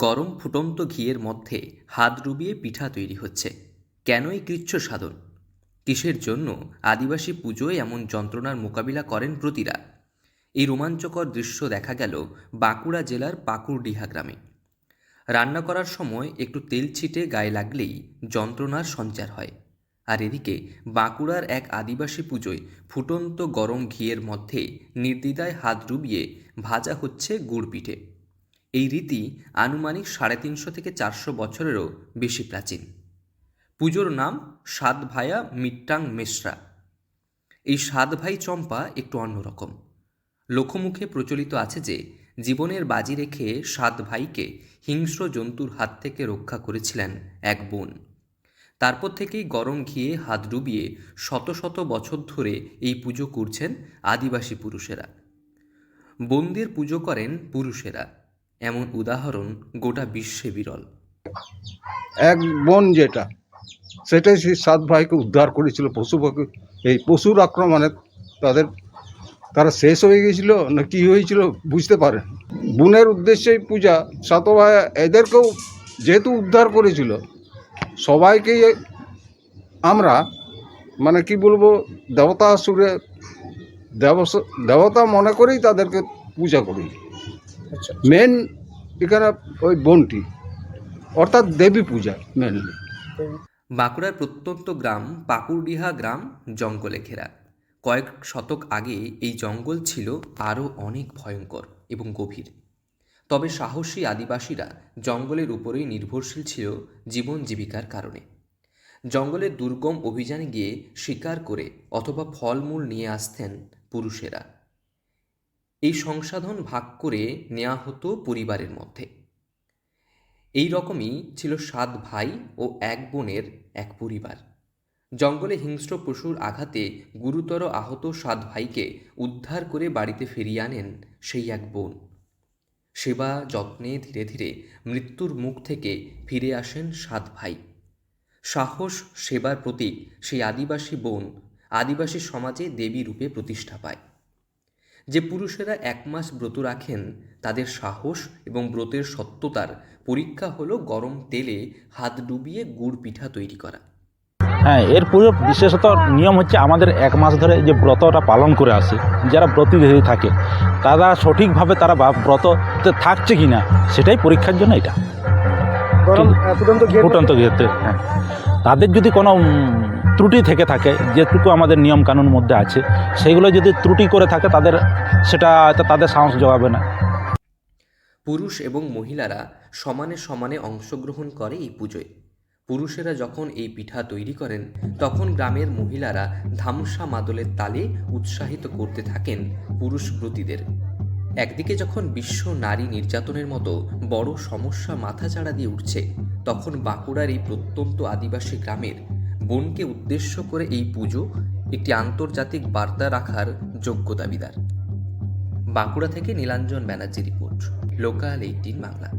গরম ফুটন্ত ঘিয়ের মধ্যে হাত ডুবিয়ে পিঠা তৈরি হচ্ছে। কেন এই কৃচ্ছ সাধন? কিসের জন্য আদিবাসী পুজোয় এমন যন্ত্রণার মোকাবিলা করেন ব্রতীরা? এই রোমাঞ্চকর দৃশ্য দেখা গেল বাঁকুড়া জেলার পাকুড়ডিহা গ্রামে। রান্না করার সময় একটু তেল ছিটে গায়ে লাগলেই যন্ত্রণার সঞ্চার হয়। আর এদিকে বাঁকুড়ার এক আদিবাসী পুজোয় ফুটন্ত গরম ঘিয়ের মধ্যে নির্দ্বিধায় হাত ডুবিয়ে ভাজা হচ্ছে গুড় পিঠে। এই রীতি আনুমানিক 350 থেকে 400 বছরেরও বেশি প্রাচীন। পুজোর নাম সাত ভায়া মিট্টাং মেশরা। এই সাত ভাই চম্পা একটু অন্যরকম। লোকমুখে প্রচলিত আছে যে জীবনের বাজি রেখে সাত ভাইকে হিংস্র জন্তুর হাত থেকে রক্ষা করেছিলেন এক বোন। তারপর থেকেই গরম ঘিয়ে হাত ডুবিয়ে শত শত বছর ধরে এই পুজো করছেন আদিবাসী পুরুষেরা। বোনদের পুজো করেন পুরুষেরা, এমন উদাহরণ গোটা বিশ্বে বিরল। এক বোন যেটা সেটাই সেই সাত ভাইকে উদ্ধার করেছিল পশুর আক্রমণে। তারা শেষ হয়ে গেছিল না কি হয়েছিল বুঝতে পারেন। বোনের উদ্দেশ্যেই পূজা। সাত ভাই এদেরকেও যেহেতু উদ্ধার করেছিল, সবাইকেই আমরা মানে কি বলবো, দেবতা সুরে দেবতা মনে করেই তাদেরকে পূজা করি। মেন এখানে ওই বোনটি, অর্থাৎ দেবী পূজা মেনলি। বাঁকুড়ার প্রত্যন্ত গ্রাম পাকুড়ডিহা গ্রাম জঙ্গলে ঘেরা। কয়েক শতক আগে এই জঙ্গল ছিল আরও অনেক ভয়ঙ্কর এবং গভীর। তবে সাহসী আদিবাসীরা জঙ্গলের উপরেই নির্ভরশীল ছিল জীবন জীবিকার কারণে। জঙ্গলের দুর্গম অভিযানে গিয়ে শিকার করে অথবা ফলমূল নিয়ে আসতেন পুরুষেরা। এই সংসাধন ভাগ করে নেওয়া হতো পরিবারের মধ্যে। এই রকমই ছিল সাত ভাই ও এক বোনের এক পরিবার। জঙ্গলে হিংস্র পশুর আঘাতে গুরুতর আহত সাত ভাইকে উদ্ধার করে বাড়িতে ফিরিয়ে আনেন সেই এক বোন। সেবা যত্নে ধীরে ধীরে মৃত্যুর মুখ থেকে ফিরে আসেন সাত ভাই। সাহস সেবার প্রতীক সেই আদিবাসী বোন আদিবাসী সমাজে দেবী রূপে প্রতিষ্ঠা পায়। যে পুরুষেরা 1 মাস ব্রত রাখেন, তাদের সাহস এবং ব্রতের সত্যতার পরীক্ষা হলো গরম তেলে হাত ডুবিয়ে গুড় পিঠা তৈরি করা। হ্যাঁ, এর পুরো বিশেষত নিয়ম হচ্ছে আমাদের 1 মাস ধরে যে ব্রতটা পালন করে আসে, যারা ব্রতী থাকে তারা সঠিকভাবে তারা ব্রততে থাকছে কি না সেটাই পরীক্ষার জন্য এটা ফুটন্ত ঘিয়েতে। হ্যাঁ, তাদের যদি কোনো ত্রুটি থেকে থাকে, যেটুকু আমাদের নিয়ম কানুন মধ্যে আছে, সেইগুলো যদি ত্রুটি করে থাকে তাদের সাহস জোগাবে না। পুরুষ এবং মহিলারা সমানে সমানে অংশগ্রহণ করে এই পুজোয়। পুরুষেরা যখন এই পিঠা তৈরি করেন, তখন গ্রামের মহিলারা ধামসা মাদলের তালে উৎসাহিত করতে থাকেন পুরুষ ব্রতীদের। একদিকে যখন বিশ্ব নারী নির্যাতনের মতো বড় সমস্যা মাথাচাড়া দিয়ে উঠছে, তখন বাঁকুড়ার এই প্রত্যন্ত আদিবাসী গ্রামের বোনকে উদ্দেশ্য করে এই পুজো একটি আন্তর্জাতিক বার্তা রাখার যোগ্য দাবিদার। বাঁকুড়া থেকে নীলাঞ্জন ব্যানার্জি রিপোর্ট, লোকাল 18 বাংলা।